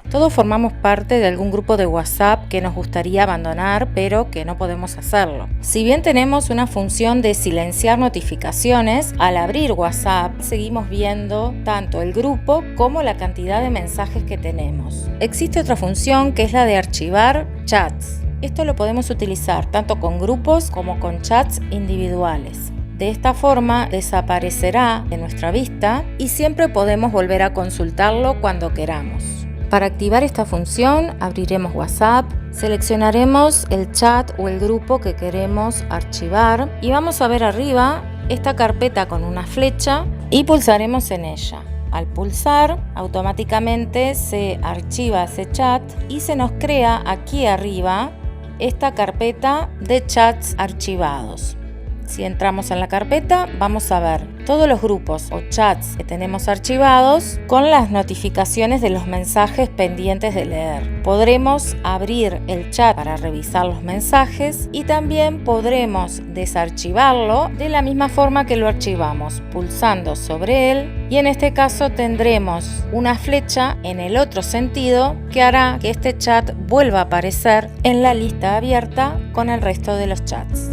Todos formamos parte de algún grupo de WhatsApp que nos gustaría abandonar, pero que no podemos hacerlo. Si bien tenemos una función de silenciar notificaciones, al abrir WhatsApp seguimos viendo tanto el grupo como la cantidad de mensajes que tenemos. Existe otra función que es la de archivar chats. Esto lo podemos utilizar tanto con grupos como con chats individuales. De esta forma desaparecerá de nuestra vista y siempre podemos volver a consultarlo cuando queramos. Para activar esta función, abriremos WhatsApp, seleccionaremos el chat o el grupo que queremos archivar y vamos a ver arriba esta carpeta con una flecha y pulsaremos en ella. Al pulsar, automáticamente se archiva ese chat y se nos crea aquí arriba esta carpeta de chats archivados. Si entramos en la carpeta, vamos a ver todos los grupos o chats que tenemos archivados con las notificaciones de los mensajes pendientes de leer. Podremos abrir el chat para revisar los mensajes y también podremos desarchivarlo de la misma forma que lo archivamos, pulsando sobre él, y en este caso tendremos una flecha en el otro sentido que hará que este chat vuelva a aparecer en la lista abierta con el resto de los chats.